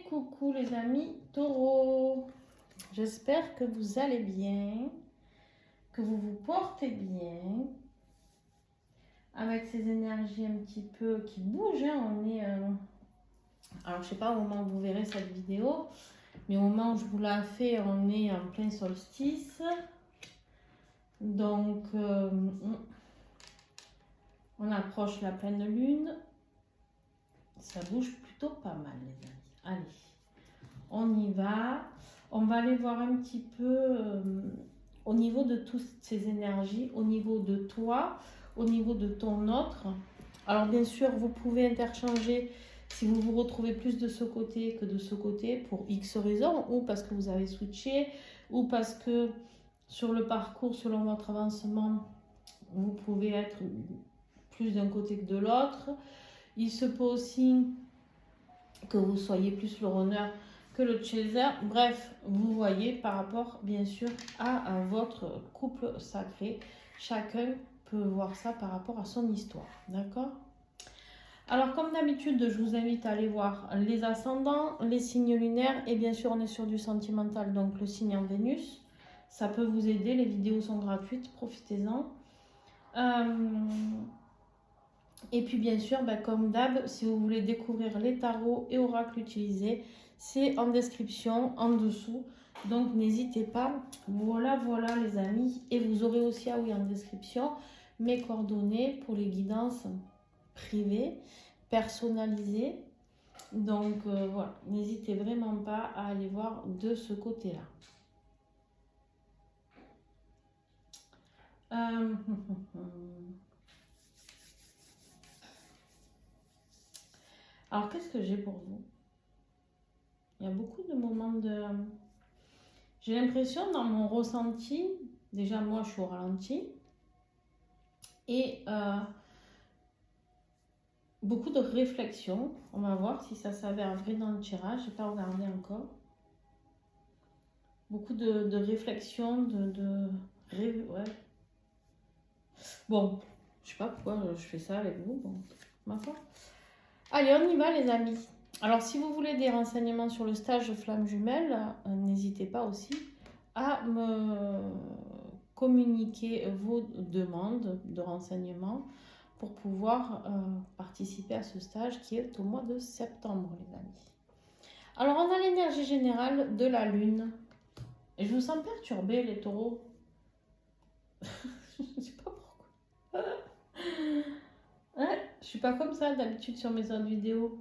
coucou les amis taureaux. J'espère que vous allez bien, que vous vous portez bien. Avec ces énergies un petit peu qui bougent, hein, on est... alors je sais pas au moment où vous verrez cette vidéo, mais au moment où je vous la fais, on est en plein solstice. Donc on approche la pleine lune. Ça bouge plutôt pas mal les amis. Allez, on y va. On va aller voir un petit peu au niveau de toutes ces énergies, au niveau de toi, au niveau de ton autre. Alors bien sûr, vous pouvez interchanger si vous vous retrouvez plus de ce côté que de ce côté pour X raisons, ou parce que vous avez switché, ou parce que sur le parcours, selon votre avancement, vous pouvez être plus d'un côté que de l'autre. Il se peut aussi que vous soyez plus le runner que le chaser. Bref, vous voyez par rapport bien sûr à votre couple sacré. Chacun peut voir ça par rapport à son histoire. D'accord? Alors comme d'habitude, je vous invite à aller voir les ascendants, les signes lunaires et bien sûr on est sur du sentimental, donc le signe en Vénus. Ça peut vous aider, les vidéos sont gratuites, profitez-en. Et puis bien sûr, comme d'hab, si vous voulez découvrir les tarots et oracles utilisés, c'est en description, en dessous. Donc n'hésitez pas. Voilà les amis. Et vous aurez aussi, ah oui, en description, mes coordonnées pour les guidances privées, personnalisées. Donc voilà, n'hésitez vraiment pas à aller voir de ce côté-là. Alors, qu'est-ce que j'ai pour vous? Il y a beaucoup de moments de... J'ai l'impression dans mon ressenti, déjà moi je suis au ralenti, et beaucoup de réflexion. On va voir si ça s'avère vrai dans le tirage, je n'ai pas regardé encore. Beaucoup de réflexion, ouais. Bon, je sais pas pourquoi je fais ça avec vous, bon, ma foi. Allez, on y va les amis. Alors si vous voulez des renseignements sur le stage de flamme jumelle, n'hésitez pas aussi à me communiquer vos demandes de renseignements pour pouvoir participer à ce stage qui est au mois de septembre les amis. Alors on a l'énergie générale de la lune. Et je vous sens perturbé les taureaux. Je ne sais pas pourquoi. Ouais, je suis pas comme ça d'habitude sur mes autres vidéos.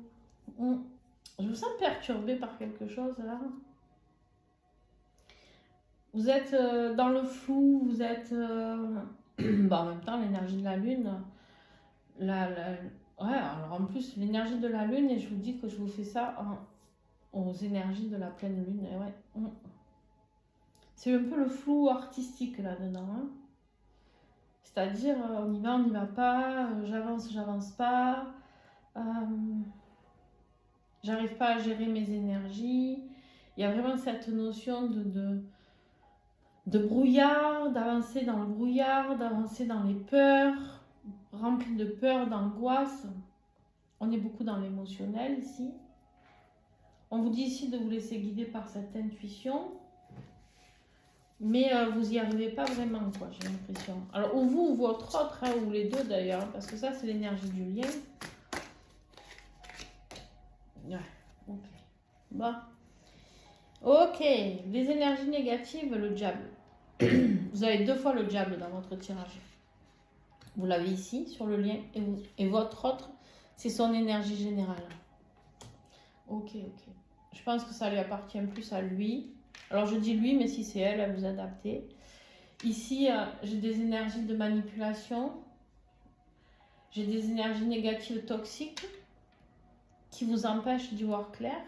Je vous sens perturbé par quelque chose là. Vous êtes dans le flou, vous êtes... en même temps, l'énergie de la lune... Ouais, alors en plus, l'énergie de la lune, et je vous dis que je vous fais ça aux énergies de la pleine lune. Et ouais. C'est un peu le flou artistique là-dedans. Hein. C'est-à-dire, on y va pas, j'avance pas. J'arrive pas à gérer mes énergies. Il y a vraiment cette notion de brouillard, d'avancer dans le brouillard, d'avancer dans les peurs, rempli de peur, d'angoisse. On est beaucoup dans l'émotionnel ici. On vous dit ici de vous laisser guider par cette intuition. Mais vous n'y arrivez pas vraiment, quoi, j'ai l'impression. Alors, ou vous, ou votre autre, hein, ou les deux d'ailleurs, hein, parce que ça, c'est l'énergie du lien. Ouais, ok. Bon. Ok, les énergies négatives, le diable. Vous avez 2 fois le diable dans votre tirage. Vous l'avez ici, sur le lien, et votre autre, c'est son énergie générale. Ok. Je pense que ça lui appartient plus à lui. Alors, je dis lui, mais si c'est elle, vous adaptez. Ici, j'ai des énergies de manipulation. J'ai des énergies négatives toxiques qui vous empêchent d'y voir clair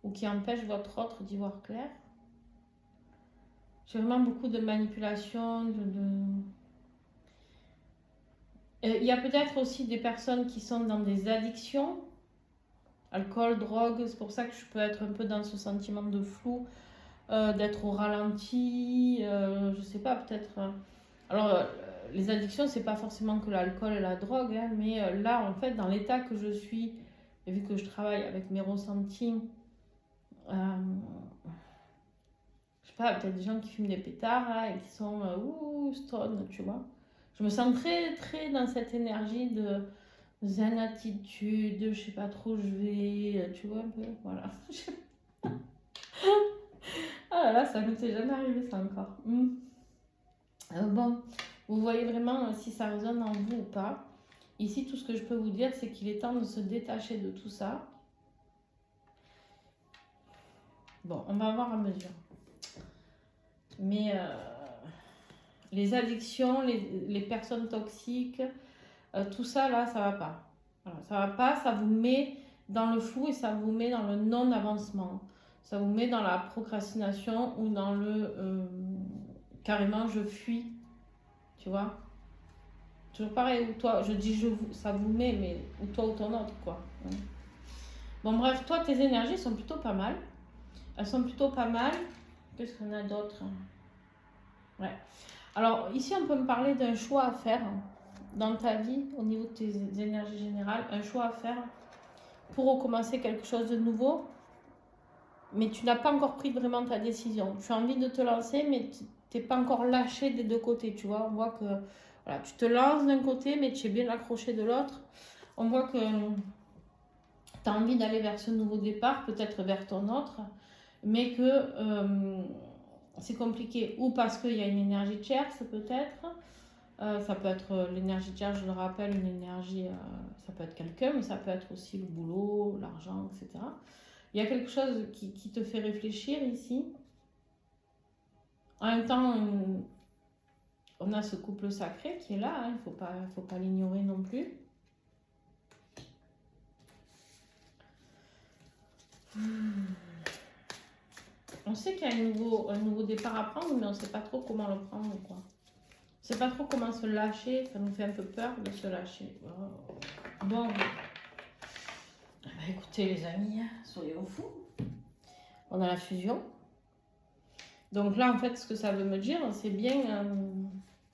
ou qui empêchent votre autre d'y voir clair. J'ai vraiment beaucoup de manipulation. Il y a peut-être aussi des personnes qui sont dans des addictions. Alcool, drogue, c'est pour ça que je peux être un peu dans ce sentiment de flou, d'être au ralenti, je sais pas, peut-être... Alors, les addictions, c'est pas forcément que l'alcool et la drogue, hein, mais là, en fait, dans l'état que je suis, et vu que je travaille avec mes ressentis Je sais pas, peut-être des gens qui fument des pétards là, et qui sont stone, tu vois. Je me sens très, très dans cette énergie de zen attitude, je sais pas trop où je vais, tu vois un peu, voilà. Ah là là, ça ne m'était jamais arrivé ça encore. Bon, vous voyez vraiment si ça résonne en vous ou pas. Ici, tout ce que je peux vous dire, c'est qu'il est temps de se détacher de tout ça. Bon, on va voir à mesure. Mais les addictions, les personnes toxiques, tout ça là, ça va pas. Voilà, ça va pas, ça vous met dans le flou et ça vous met dans le non-avancement. Ça vous met dans la procrastination ou dans le carrément je fuis, tu vois. Toujours pareil, ou toi, je dis ça vous met, mais ou toi ou ton autre, quoi. Bon, bref, toi, tes énergies sont plutôt pas mal. Elles sont plutôt pas mal. Qu'est-ce qu'on a d'autre? Ouais. Alors, ici, on peut me parler d'un choix à faire dans ta vie, au niveau de tes énergies générales. Un choix à faire pour recommencer quelque chose de nouveau. Mais tu n'as pas encore pris vraiment ta décision. Tu as envie de te lancer, mais tu n'es pas encore lâché des deux côtés. Tu vois, on voit que voilà, tu te lances d'un côté, mais tu es bien accroché de l'autre. On voit que tu as envie d'aller vers ce nouveau départ, peut-être vers ton autre, mais que c'est compliqué. Ou parce qu'il y a une énergie tierce, peut-être. Ça peut être l'énergie tierce, je le rappelle, une énergie, ça peut être quelqu'un, mais ça peut être aussi le boulot, l'argent, etc. Il y a quelque chose qui te fait réfléchir ici. En même temps, on a ce couple sacré qui est là, hein, il ne faut pas l'ignorer non plus. On sait qu'il y a un nouveau départ à prendre, mais on ne sait pas trop comment le prendre, quoi. On ne sait pas trop comment se lâcher, ça nous fait un peu peur de se lâcher. Oh. Bon, bah, écoutez les amis, soyons fous. On a la fusion. Donc là, en fait, ce que ça veut me dire, c'est bien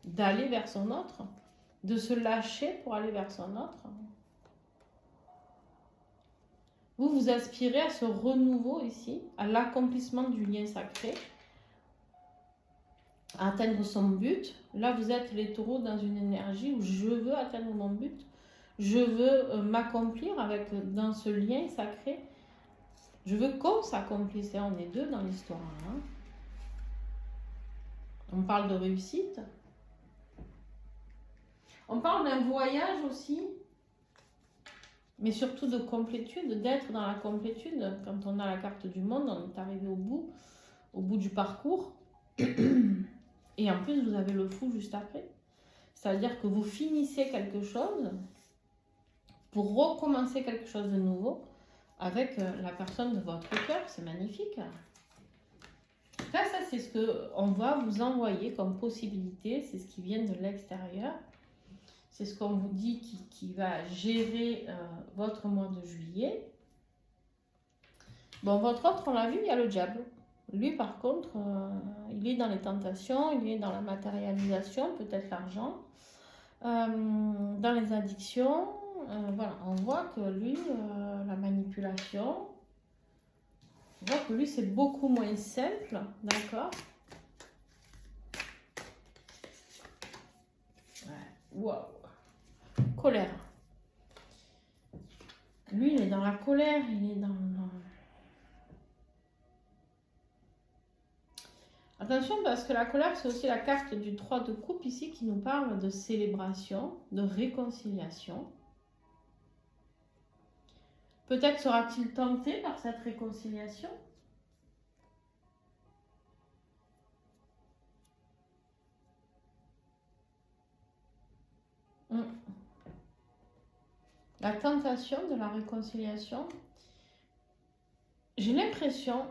d'aller vers son autre, de se lâcher pour aller vers son autre. Vous, vous aspirez à ce renouveau ici, à l'accomplissement du lien sacré, à atteindre son but. Là, vous êtes les taureaux dans une énergie où je veux atteindre mon but, je veux m'accomplir dans ce lien sacré. Je veux qu'on s'accomplisse, et on est deux dans l'histoire. Hein. On parle de réussite. On parle d'un voyage aussi, mais surtout de complétude, d'être dans la complétude. Quand on a la carte du monde, on est arrivé au bout du parcours. Et en plus, vous avez le fou juste après. C'est-à-dire que vous finissez quelque chose pour recommencer quelque chose de nouveau avec la personne de votre cœur. C'est magnifique. Ça c'est ce qu'on va vous envoyer comme possibilité. C'est ce qui vient de l'extérieur. C'est ce qu'on vous dit qui va gérer votre mois de juillet. Bon, votre autre, on l'a vu, il y a le diable. Lui, par contre, il est dans les tentations, il est dans la matérialisation, peut-être l'argent, dans les addictions. Voilà, on voit que lui, la manipulation, on voit que lui, c'est beaucoup moins simple, d'accord? Waouh! Colère. Lui, il est dans la colère, il est dans... Attention, parce que la colère, c'est aussi la carte du 3 de coupe ici qui nous parle de célébration, de réconciliation. Peut-être sera-t-il tenté par cette réconciliation? La tentation de la réconciliation, j'ai l'impression...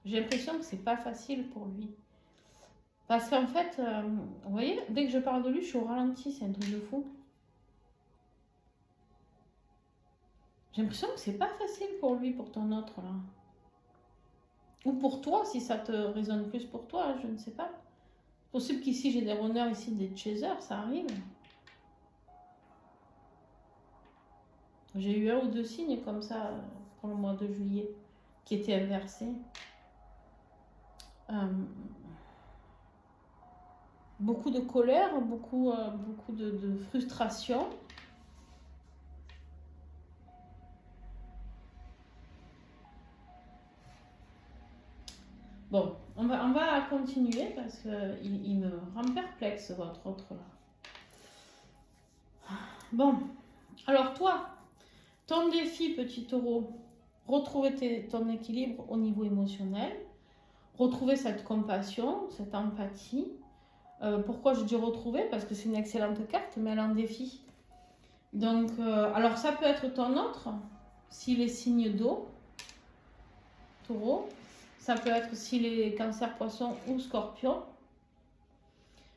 J'ai l'impression que c'est pas facile pour lui. Parce qu'en fait, vous voyez, dès que je parle de lui, je suis au ralenti, c'est un truc de fou. J'ai l'impression que c'est pas facile pour lui, pour ton autre là. Ou pour toi, si ça te résonne plus pour toi, je ne sais pas. Possible qu'ici j'ai des runners, ici des chasers, ça arrive. J'ai eu 1 ou 2 signes comme ça pour le mois de juillet qui étaient inversés. Beaucoup de colère, beaucoup de frustration. Bon, on va continuer parce qu'il me rend perplexe, votre autre là. Bon, alors toi, ton défi, petit taureau, retrouver ton équilibre au niveau émotionnel, retrouver cette compassion, cette empathie. Pourquoi je dis retrouver? Parce que c'est une excellente carte, mais elle a un défi. Donc, alors ça peut être ton autre, s'il est signe d'eau, taureau. Ça peut être s'il est cancer, poisson ou scorpion.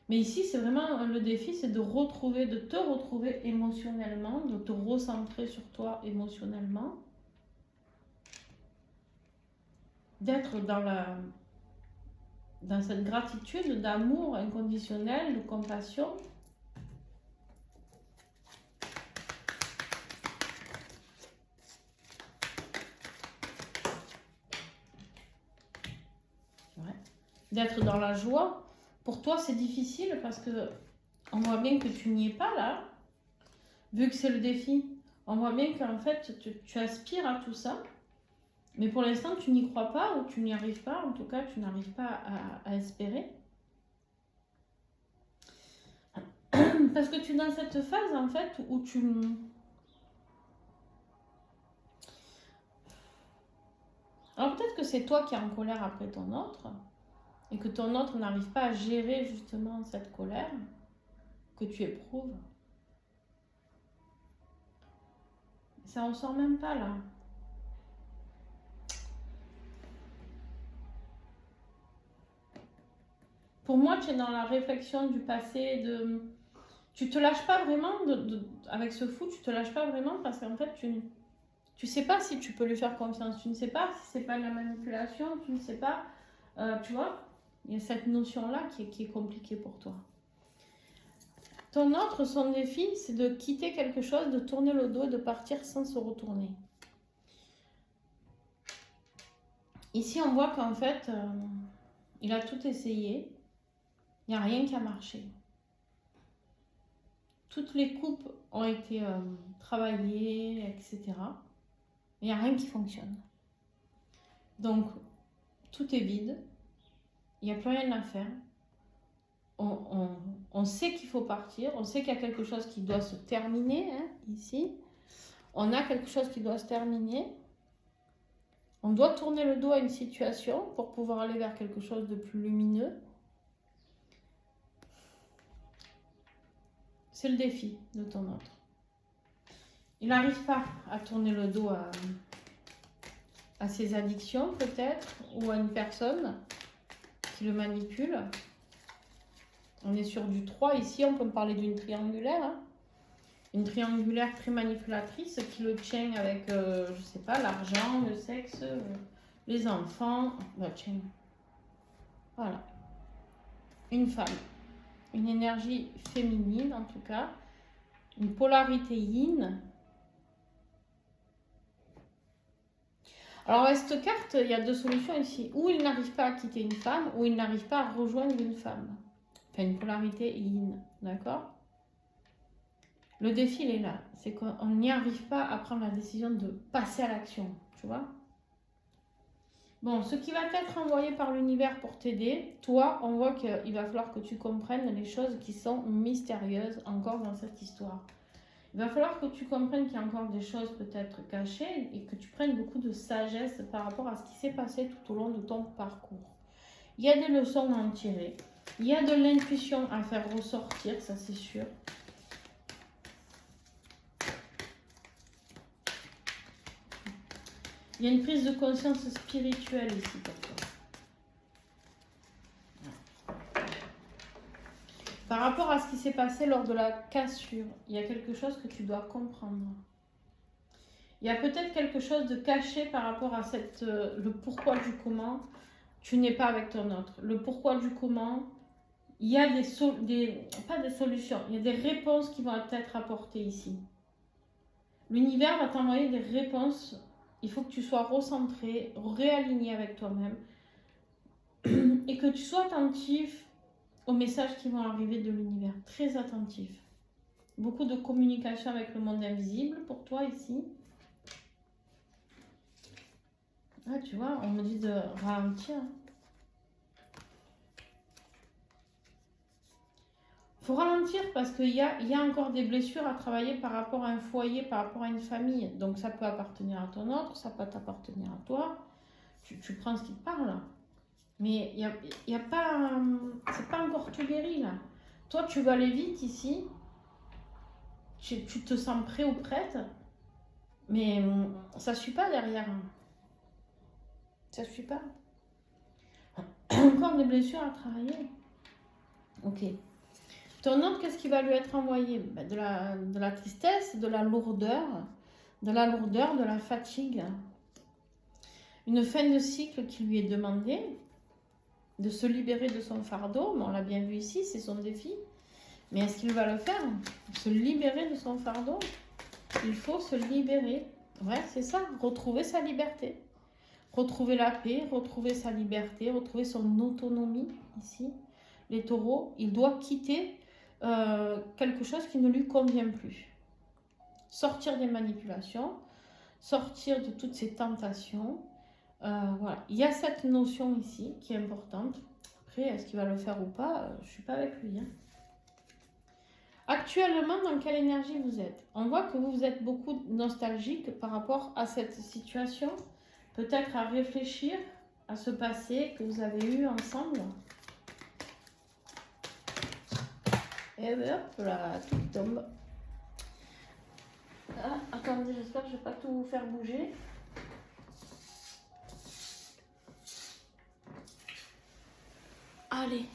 Mais ici, c'est vraiment le défi, c'est de te retrouver émotionnellement, de te recentrer sur toi émotionnellement. D'être dans cette gratitude, d'amour inconditionnel, de compassion. Ouais. D'être dans la joie. Pour toi, c'est difficile parce que on voit bien que tu n'y es pas là. Vu que c'est le défi, on voit bien qu'en fait, tu aspires à tout ça. Mais pour l'instant, tu n'y crois pas ou tu n'y arrives pas. En tout cas, tu n'arrives pas à espérer. Parce que tu es dans cette phase, en fait, où tu... Alors peut-être que c'est toi qui es en colère après ton autre. Et que ton autre n'arrive pas à gérer justement cette colère que tu éprouves. Ça en sort même pas là. Pour moi, tu es dans la réflexion du passé, tu te lâches pas vraiment, avec ce fou, tu te lâches pas vraiment parce qu'en fait, tu sais pas si tu peux lui faire confiance, tu ne sais pas si c'est pas de la manipulation, tu ne sais pas, tu vois, il y a cette notion-là qui est compliquée pour toi. Ton autre, son défi, c'est de quitter quelque chose, de tourner le dos et de partir sans se retourner. Ici, on voit qu'en fait, il a tout essayé. Il n'y a rien qui a marché. Toutes les coupes ont été travaillées, etc. Il n'y a rien qui fonctionne. Donc, tout est vide. Il n'y a plus rien à faire. On sait qu'il faut partir. On sait qu'il y a quelque chose qui doit se terminer, hein, ici. On a quelque chose qui doit se terminer. On doit tourner le dos à une situation pour pouvoir aller vers quelque chose de plus lumineux. C'est le défi de ton autre. Il n'arrive pas à tourner le dos à ses addictions peut-être, ou à une personne qui le manipule. On est sur du 3 ici, on peut parler d'une triangulaire. Hein. Une triangulaire très manipulatrice qui le tient avec, je sais pas, l'argent, le sexe, les enfants. Bah, tiens. Voilà. Une femme. Une énergie féminine en tout cas. Une polarité yin. Alors, avec cette carte, il y a 2 solutions ici. Ou il n'arrive pas à quitter une femme, ou il n'arrive pas à rejoindre une femme. Enfin, une polarité yin, d'accord? Le défi, il est là. C'est qu'on n'y arrive pas à prendre la décision de passer à l'action, tu vois? Bon, ce qui va être envoyé par l'univers pour t'aider, toi, on voit qu'il va falloir que tu comprennes les choses qui sont mystérieuses encore dans cette histoire. Il va falloir que tu comprennes qu'il y a encore des choses peut-être cachées et que tu prennes beaucoup de sagesse par rapport à ce qui s'est passé tout au long de ton parcours. Il y a des leçons à en tirer. Il y a de l'intuition à faire ressortir, ça c'est sûr. Il y a une prise de conscience spirituelle ici pour toi. Par rapport à ce qui s'est passé lors de la cassure, il y a quelque chose que tu dois comprendre. Il y a peut-être quelque chose de caché par rapport à le pourquoi du comment tu n'es pas avec ton autre. Le pourquoi du comment, il y a pas des solutions, il y a des réponses qui vont être apportées ici. L'univers va t'envoyer des réponses. Il faut que tu sois recentré, réaligné avec toi-même et que tu sois attentif aux messages qui vont arriver de l'univers. Très attentif. Beaucoup de communication avec le monde invisible pour toi ici. Ah, tu vois, on me dit de ralentir. Il faut ralentir parce qu'il y a encore des blessures à travailler par rapport à un foyer, par rapport à une famille. Donc ça peut appartenir à ton autre, ça peut t'appartenir à toi. Tu prends ce qui te parle. Mais il y a pas... c'est pas encore tout guéri là. Toi, tu vas aller vite ici. Tu te sens prêt ou prête. Mais ça ne suit pas derrière. Ça ne suit pas. Encore des blessures à travailler. Ok. Ton autre, qu'est-ce qui va lui être envoyé? De la tristesse, de la lourdeur, de la fatigue. Une fin de cycle qui lui est demandée, de se libérer de son fardeau. Mais on l'a bien vu ici, c'est son défi. Mais est-ce qu'il va le faire? Se libérer de son fardeau? Il faut se libérer. Ouais, c'est ça, retrouver sa liberté. Retrouver la paix, retrouver sa liberté, retrouver son autonomie ici. Les taureaux, il doit quitter quelque chose qui ne lui convient plus. Sortir des manipulations, sortir de toutes ces tentations. Voilà, il y a cette notion ici qui est importante. Après, est-ce qu'il va le faire ou pas? Je ne suis pas avec lui. Hein. Actuellement, dans quelle énergie vous êtes? On voit que vous êtes beaucoup nostalgique par rapport à cette situation. Peut-être à réfléchir à ce passé que vous avez eu ensemble. Et hop là, tout tombe. Ah, attendez, j'espère que je ne vais pas tout vous faire bouger. Allez.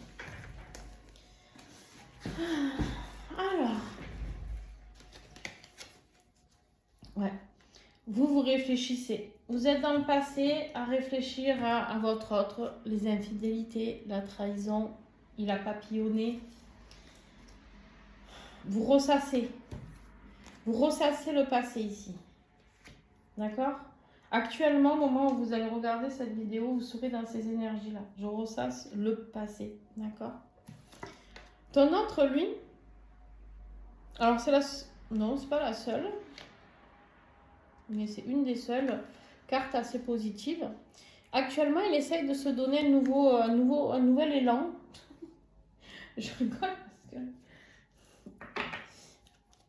Alors. Ouais. Vous réfléchissez. Vous êtes dans le passé à réfléchir à votre autre, les infidélités, la trahison, il a papillonné. Vous ressassez le passé ici. D'accord? Actuellement, au moment où vous allez regarder cette vidéo, vous serez dans ces énergies-là. Je ressasse le passé. D'accord? Ton autre, lui, alors c'est la... Non, c'est pas la seule. Mais c'est une des seules cartes assez positives. Actuellement, il essaye de se donner un nouvel élan. Je rigole parce que...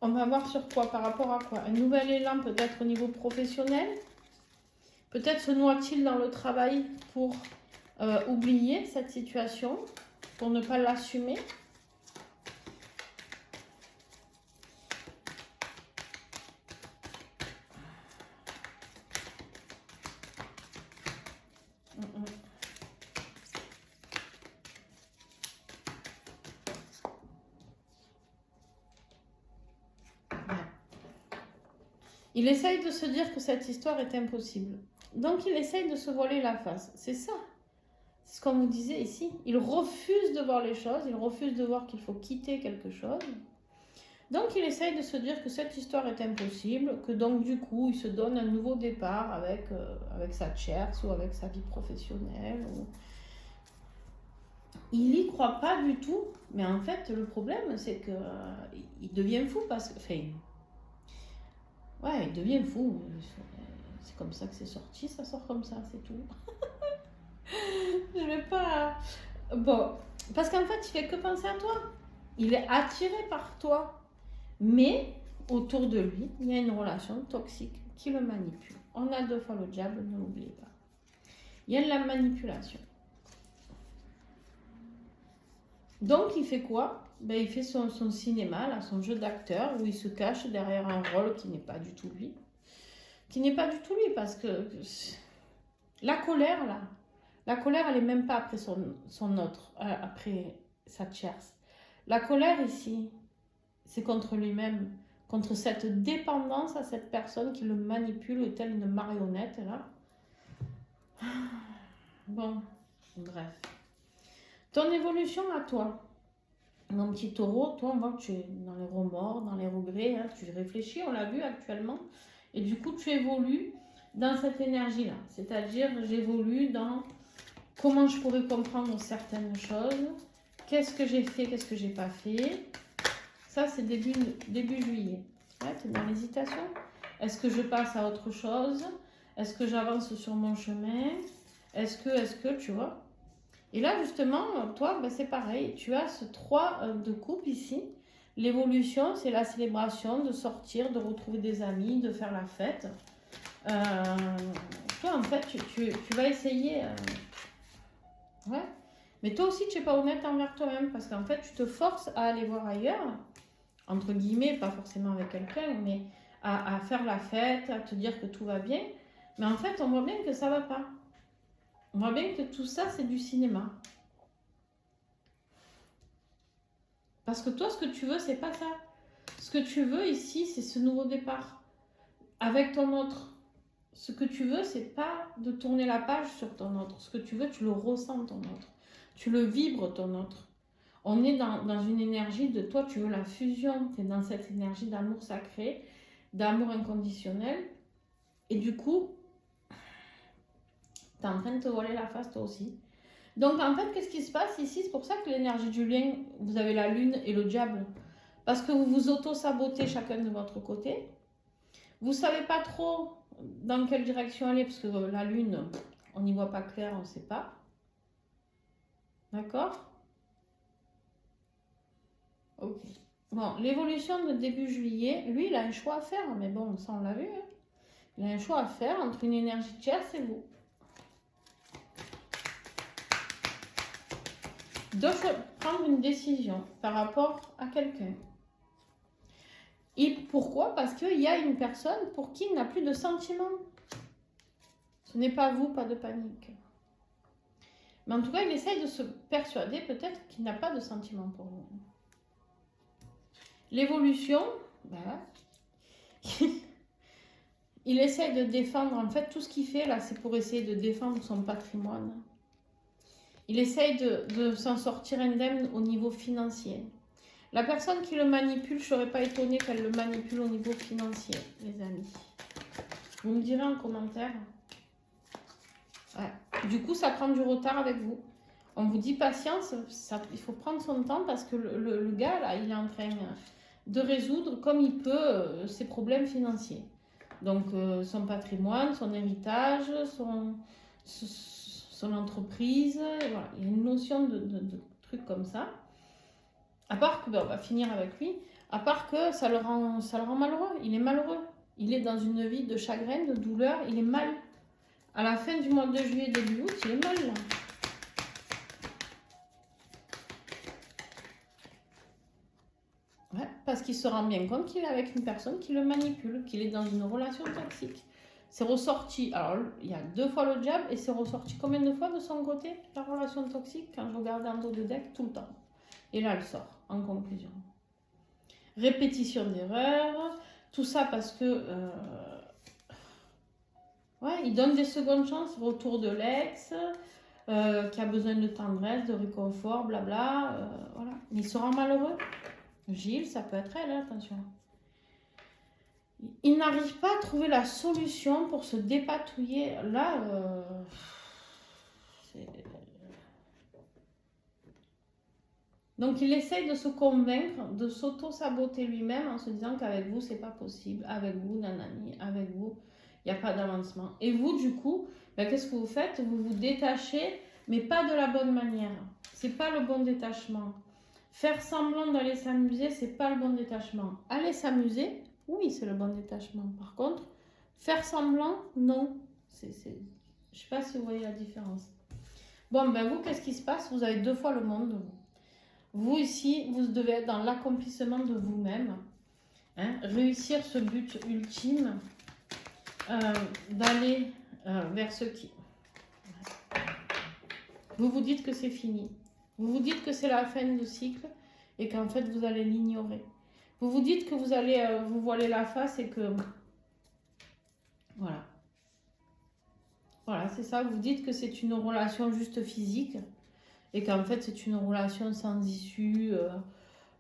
On va voir sur quoi, par rapport à quoi. Un nouvel élan peut-être au niveau professionnel. Peut-être se noie-t-il dans le travail pour oublier cette situation, pour ne pas l'assumer. Il essaye de se dire que cette histoire est impossible. Donc il essaye de se voiler la face. C'est ça. C'est ce qu'on vous disait ici. Il refuse de voir les choses. Il refuse de voir qu'il faut quitter quelque chose. Donc il essaye de se dire que cette histoire est impossible. Que donc du coup il se donne un nouveau départ avec sa tierce ou avec sa vie professionnelle. Il n'y croit pas du tout. Mais en fait le problème c'est que il devient fou parce que... Enfin, ouais, il devient fou. C'est comme ça que c'est sorti, ça sort comme ça, c'est tout. Je vais pas... Bon, parce qu'en fait, il fait que penser à toi. Il est attiré par toi. Mais, autour de lui, il y a une relation toxique qui le manipule. On a 2 fois le diable, ne l'oubliez pas. Il y a de la manipulation. Donc, il fait quoi? Ben, il fait son cinéma, là, son jeu d'acteur, où il se cache derrière un rôle qui n'est pas du tout lui. Qui n'est pas du tout lui, parce que la colère, là, la colère, elle n'est même pas après son autre, après sa tierce. La colère, ici, c'est contre lui-même, contre cette dépendance à cette personne qui le manipule, telle une marionnette, là. Bon, bref. Ton évolution à toi. Mon petit taureau, toi, on voit que tu es dans les remords, dans les regrets, hein, tu réfléchis, on l'a vu actuellement. Et du coup, tu évolues dans cette énergie-là. C'est-à-dire, j'évolue dans comment je pourrais comprendre certaines choses, qu'est-ce que j'ai fait, qu'est-ce que j'ai pas fait. Ça, c'est début juillet. Ouais, tu es dans l'hésitation. Est-ce que je passe à autre chose? Est-ce que j'avance sur mon chemin? Est-ce que, tu vois? Et là, justement, toi, ben, c'est pareil. Tu as ce 3 de coupe ici. L'évolution, c'est la célébration, de sortir, de retrouver des amis, de faire la fête. Toi, en fait, tu vas essayer... ouais. Mais toi aussi, tu n'es pas honnête envers toi-même parce qu'en fait, tu te forces à aller voir ailleurs, entre guillemets, pas forcément avec quelqu'un, mais à faire la fête, à te dire que tout va bien. Mais en fait, on voit bien que ça va pas. On voit bien que tout ça, c'est du cinéma. Parce que toi, ce que tu veux, c'est pas ça. Ce que tu veux ici, c'est ce nouveau départ. Avec ton autre. Ce que tu veux, c'est pas de tourner la page sur ton autre. Ce que tu veux, tu le ressens, ton autre. Tu le vibres, ton autre. On est dans une énergie de toi, tu veux la fusion. Tu es dans cette énergie d'amour sacré, d'amour inconditionnel. Et du coup, tu es en train de te voiler la face, toi aussi. Donc, en fait, qu'est-ce qui se passe ici? C'est pour ça que l'énergie du lien, vous avez la lune et le diable. Parce que vous vous auto-sabotez chacun de votre côté. Vous ne savez pas trop dans quelle direction aller, parce que la lune, on n'y voit pas clair, on ne sait pas. D'accord? Ok. Bon, l'évolution de début juillet, lui, il a un choix à faire, mais bon, ça, on l'a vu. Hein. Il a un choix à faire entre une énergie tierce et vous. De prendre une décision par rapport à quelqu'un. Et pourquoi? Parce qu'il y a une personne pour qui il n'a plus de sentiments. Ce n'est pas vous, pas de panique. Mais en tout cas, il essaye de se persuader peut-être qu'il n'a pas de sentiments pour vous. L'évolution, ben, il essaye de défendre, en fait, tout ce qu'il fait là, c'est pour essayer de défendre son patrimoine. Il essaye de s'en sortir indemne au niveau financier. La personne qui le manipule, je ne serais pas étonnée qu'elle le manipule au niveau financier, les amis. Vous me direz en commentaire. Ouais. Du coup, ça prend du retard avec vous. On vous dit patience, il faut prendre son temps parce que le gars, là, il est en train de résoudre comme il peut ses problèmes financiers. Donc, son patrimoine, son héritage, son entreprise, voilà. Il y a une notion de trucs comme ça. À part que, ben, on va finir avec lui, à part que ça le rend malheureux. Il est malheureux. Il est dans une vie de chagrin, de douleur, il est mal. À la fin du mois de juillet, début août, il est mal là. Ouais, parce qu'il se rend bien compte qu'il est avec une personne qui le manipule, qu'il est dans une relation toxique. C'est ressorti, alors il y a 2 fois le diable et c'est ressorti combien de fois de son côté, la relation toxique, quand je regardais en dos de deck, tout le temps. Et là, elle sort, en conclusion. Répétition d'erreurs, tout ça parce que... ouais, il donne des secondes chances, retour de l'ex, qui a besoin de tendresse, de réconfort, blabla, voilà. Mais il se rend malheureux. Gilles, ça peut être elle, hein, attention. Il n'arrive pas à trouver la solution pour se dépatouiller. Là, donc il essaye de se convaincre, de s'auto-saboter lui-même en se disant qu'avec vous, c'est pas possible. Avec vous, nanani, avec vous, il n'y a pas d'avancement. Et vous, du coup, ben, qu'est-ce que vous faites? Vous vous détachez, mais pas de la bonne manière. C'est pas le bon détachement. Faire semblant d'aller s'amuser, c'est pas le bon détachement. Aller s'amuser, oui, c'est le bon détachement. Par contre, faire semblant, non. Je ne sais pas si vous voyez la différence. Bon, ben vous, qu'est-ce qui se passe? Vous avez 2 fois le monde. Vous, ici, vous devez être dans l'accomplissement de vous-même. Hein, réussir ce but ultime d'aller vers ce qui... Vous vous dites que c'est fini. Vous vous dites que c'est la fin du cycle et qu'en fait, vous allez l'ignorer. Vous vous dites que vous allez vous voiler la face et que... Voilà. Voilà, c'est ça. Vous dites que c'est une relation juste physique et qu'en fait, c'est une relation sans issue,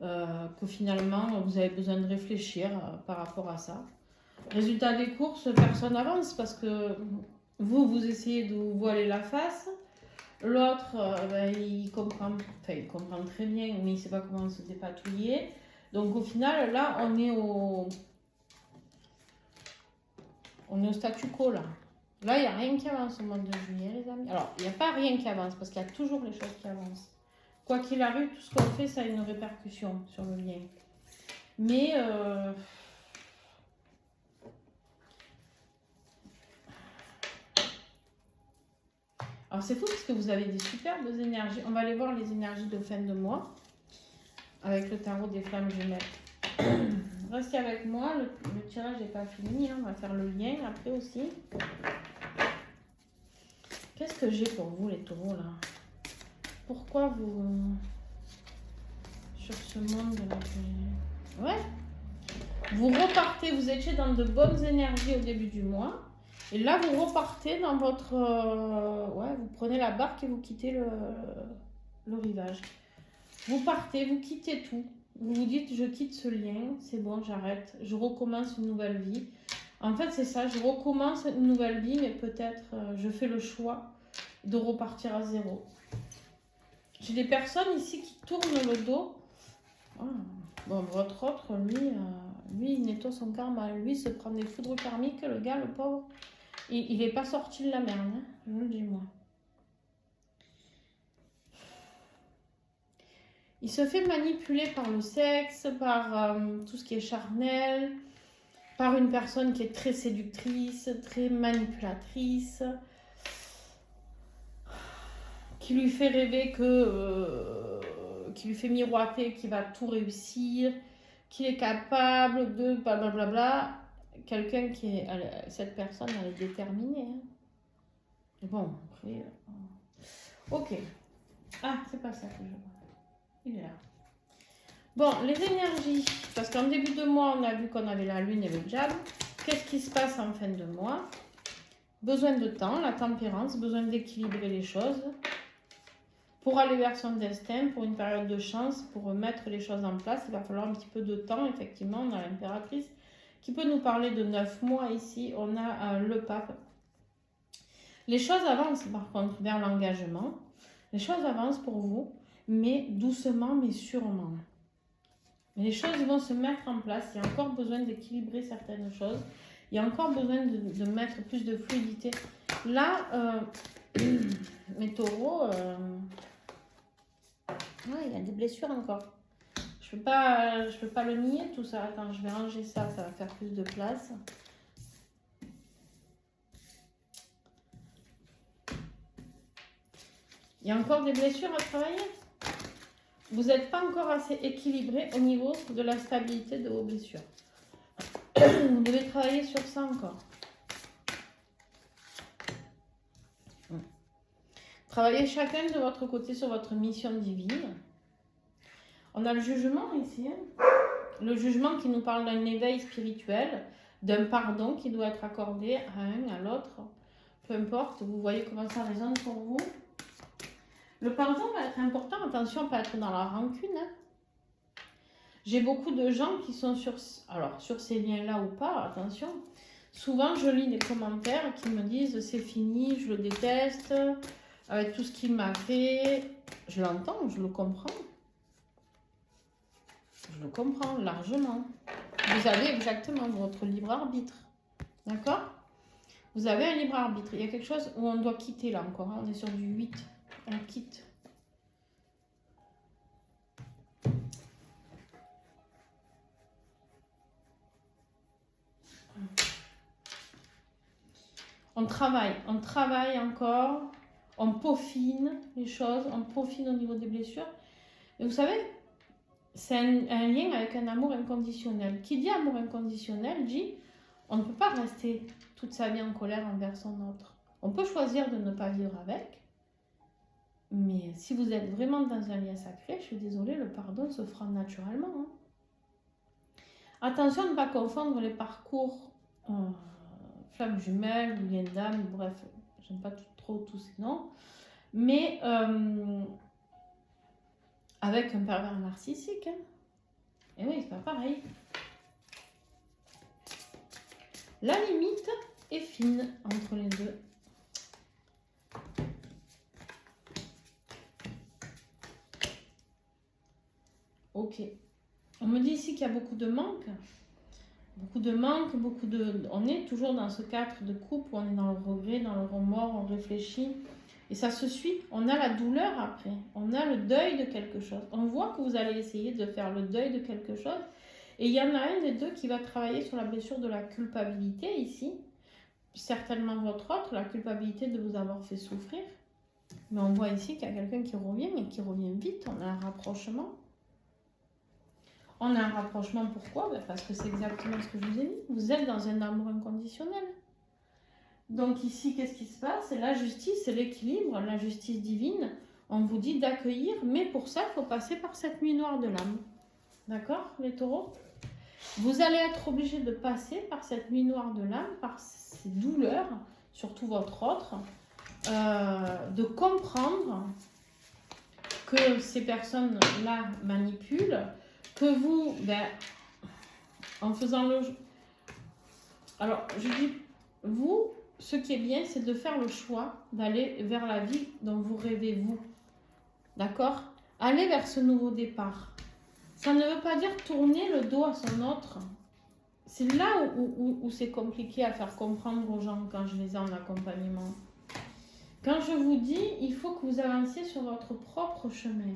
que finalement vous avez besoin de réfléchir par rapport à ça. Résultat des courses, personne n'avance parce que vous essayez de vous voiler la face. L'autre, il comprend très bien, mais il ne sait pas comment se dépatouiller. Donc au final, là, on est au statu quo, là. Là, il n'y a rien qui avance au mois de juillet, les amis. Alors, il n'y a pas rien qui avance, parce qu'il y a toujours les choses qui avancent. Quoi qu'il arrive, tout ce qu'on fait, ça a une répercussion sur le lien. Mais... alors, c'est fou, parce que vous avez des superbes énergies. On va aller voir les énergies de fin de mois, avec le tarot des flammes jumelles. Restez avec moi, le tirage n'est pas fini, hein. On va faire le lien après aussi. Qu'est-ce que j'ai pour vous les taureaux là? Pourquoi vous... sur ce monde de la... Ouais. Vous repartez, vous étiez dans de bonnes énergies au début du mois. Et là, vous repartez dans votre... ouais, vous prenez la barque et vous quittez le rivage. Vous partez, vous quittez tout. Vous vous dites, je quitte ce lien, c'est bon, j'arrête. Je recommence une nouvelle vie. En fait, c'est ça, je recommence une nouvelle vie, mais peut-être je fais le choix de repartir à zéro. J'ai des personnes ici qui tournent le dos. Oh. Bon, votre autre, lui, il nettoie son karma. Lui, il se prend des foudres karmiques, le gars, le pauvre. Il n'est pas sorti de la merde, hein, je vous le dis, moi. Il se fait manipuler par le sexe, par tout ce qui est charnel, par une personne qui est très séductrice, très manipulatrice, qui lui fait rêver qui lui fait miroiter qu'il va tout réussir, qu'il est capable de blablabla. Quelqu'un qui est... cette personne, elle est déterminée. Hein. Bon, après... ok. Ah, c'est pas ça que je vois. Il est là. Bon, les énergies. Parce qu'en début de mois, on a vu qu'on avait la lune et le diable. Qu'est-ce qui se passe en fin de mois? Besoin de temps, la tempérance, besoin d'équilibrer les choses. Pour aller vers son destin, pour une période de chance, pour remettre les choses en place, il va falloir un petit peu de temps. Effectivement, on a l'impératrice qui peut nous parler de 9 mois ici. On a le pape. Les choses avancent par contre vers l'engagement. Les choses avancent pour vous, mais doucement, mais sûrement. Mais les choses vont se mettre en place. Il y a encore besoin d'équilibrer certaines choses. Il y a encore besoin de mettre plus de fluidité. Là, mes taureaux, ouais, il y a des blessures encore. Je peux pas le nier tout ça. Attends, je vais ranger ça, ça va faire plus de place. Il y a encore des blessures à travailler. Vous n'êtes pas encore assez équilibré au niveau de la stabilité de vos blessures. Vous devez travailler sur ça encore. Travaillez chacun de votre côté sur votre mission divine. On a le jugement ici. Hein. Le jugement qui nous parle d'un éveil spirituel, d'un pardon qui doit être accordé à un, à l'autre. Peu importe, vous voyez comment ça résonne pour vous. Le pardon va être important. Attention, pas être dans la rancune. Hein. J'ai beaucoup de gens qui sont sur ces liens-là ou pas, attention. Souvent, je lis des commentaires qui me disent « c'est fini, je le déteste, avec tout ce qu'il m'a fait ». Je l'entends, je le comprends. Je le comprends largement. Vous avez exactement votre libre arbitre. D'accord? Vous avez un libre arbitre. Il y a quelque chose où on doit quitter là encore. Hein. On est sur du 8. On quitte. On travaille encore, on peaufine les choses, on peaufine au niveau des blessures. Et vous savez, c'est un lien avec un amour inconditionnel. Qui dit amour inconditionnel dit on ne peut pas rester toute sa vie en colère envers son autre. On peut choisir de ne pas vivre avec, mais si vous êtes vraiment dans un lien sacré, je suis désolée, le pardon se fera naturellement. Hein. Attention de ne pas confondre les parcours flammes jumelles, lien d'âme, bref, j'aime pas trop tous ces noms, mais avec un pervers narcissique. Hein. Et oui, c'est pas pareil. La limite est fine entre les deux. Ok. On me dit ici qu'il y a beaucoup de manques. Beaucoup de manques, On est toujours dans ce cadre de couple où on est dans le regret, dans le remords, on réfléchit. Et ça se suit. On a la douleur après. On a le deuil de quelque chose. On voit que vous allez essayer de faire le deuil de quelque chose. Et il y en a un des deux qui va travailler sur la blessure de la culpabilité ici. Certainement votre autre, la culpabilité de vous avoir fait souffrir. Mais on voit ici qu'il y a quelqu'un qui revient, mais qui revient vite. On a un rapprochement. On a un rapprochement, pourquoi? Parce que c'est exactement ce que je vous ai dit. Vous êtes dans un amour inconditionnel. Donc ici, qu'est-ce qui se passe? C'est la justice, c'est l'équilibre, la justice divine. On vous dit d'accueillir, mais pour ça, il faut passer par cette nuit noire de l'âme. D'accord, les taureaux? Vous allez être obligé de passer par cette nuit noire de l'âme, par ces douleurs, surtout votre autre, de comprendre que ces personnes-là manipulent, que vous, en faisant le... Alors, je dis, vous, ce qui est bien, c'est de faire le choix d'aller vers la vie dont vous rêvez, vous. D'accord? Aller vers ce nouveau départ. Ça ne veut pas dire tourner le dos à son autre. C'est là où c'est compliqué à faire comprendre aux gens quand je les ai en accompagnement. Quand je vous dis, il faut que vous avanciez sur votre propre chemin.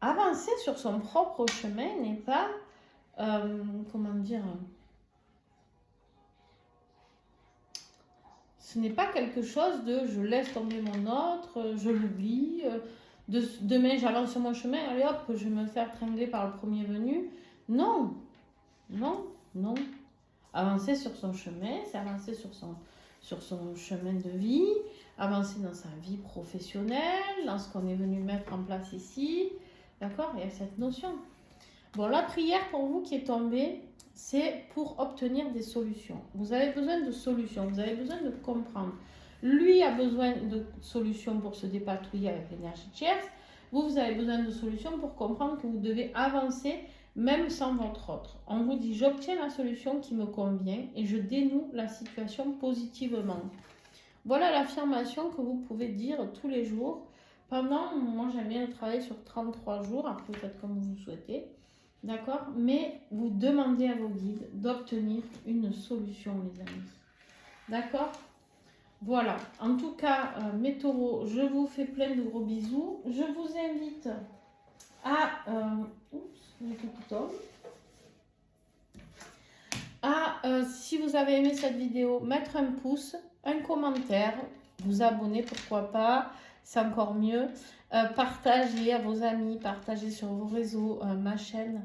Avancer sur son propre chemin n'est pas, comment dire, ce n'est pas quelque chose de je laisse tomber mon autre, je l'oublie, demain j'avance sur mon chemin, allez hop, je vais me faire tringler par le premier venu. Non, non, non. Avancer sur son chemin, c'est avancer sur son chemin de vie, avancer dans sa vie professionnelle, dans ce qu'on est venu mettre en place ici. D'accord? Il y a cette notion. Bon, la prière pour vous qui est tombée, c'est pour obtenir des solutions. Vous avez besoin de solutions, vous avez besoin de comprendre. Lui a besoin de solutions pour se dépatouiller avec l'énergie tierce. Vous avez besoin de solutions pour comprendre que vous devez avancer même sans votre autre. On vous dit, j'obtiens la solution qui me convient et je dénoue la situation positivement. Voilà l'affirmation que vous pouvez dire tous les jours. Moi j'aime bien travailler sur 33 jours, après vous faites comme vous souhaitez. D'accord? Mais vous demandez à vos guides d'obtenir une solution, les amis. D'accord? Voilà. En tout cas, mes taureaux, je vous fais plein de gros bisous. Je vous invite si vous avez aimé cette vidéo, mettre un pouce, un commentaire, vous abonner, pourquoi pas, c'est encore mieux. Partagez à vos amis, partagez sur vos réseaux ma chaîne.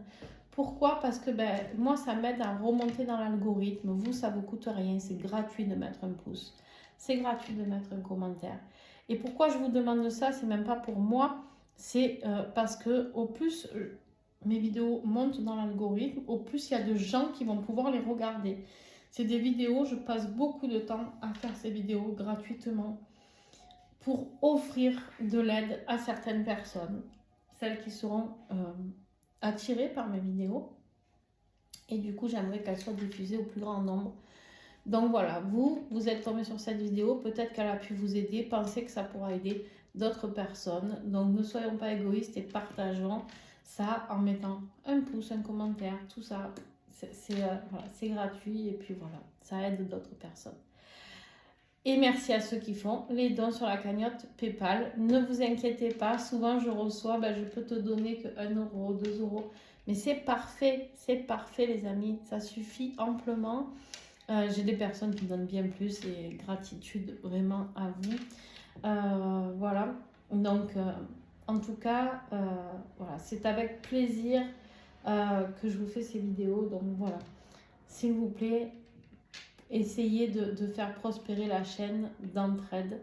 Pourquoi? Parce que moi, ça m'aide à remonter dans l'algorithme. Vous, ça ne vous coûte rien, c'est gratuit de mettre un pouce. C'est gratuit de mettre un commentaire. Et pourquoi je vous demande ça? C'est même pas pour moi, c'est parce que au plus mes vidéos montent dans l'algorithme, au plus il y a de gens qui vont pouvoir les regarder. C'est des vidéos, je passe beaucoup de temps à faire ces vidéos gratuitement pour offrir de l'aide à certaines personnes, celles qui seront attirées par mes vidéos. Et du coup, j'aimerais qu'elles soient diffusées au plus grand nombre. Donc voilà, vous êtes tombé sur cette vidéo, peut-être qu'elle a pu vous aider, pensez que ça pourra aider d'autres personnes. Donc ne soyons pas égoïstes et partageons ça en mettant un pouce, un commentaire, tout ça. C'est gratuit et puis voilà, ça aide d'autres personnes. Et merci à ceux qui font les dons sur la cagnotte PayPal. Ne vous inquiétez pas, souvent je reçois, je peux te donner que 1 euro, 2 euros. Mais c'est parfait les amis, ça suffit amplement. J'ai des personnes qui donnent bien plus et gratitude vraiment à vous. Voilà, donc en tout cas, voilà, c'est avec plaisir que je vous fais ces vidéos. Donc voilà, s'il vous plaît, essayez de faire prospérer la chaîne d'entraide.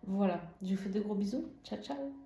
Voilà, je vous fais de gros bisous. Ciao, ciao.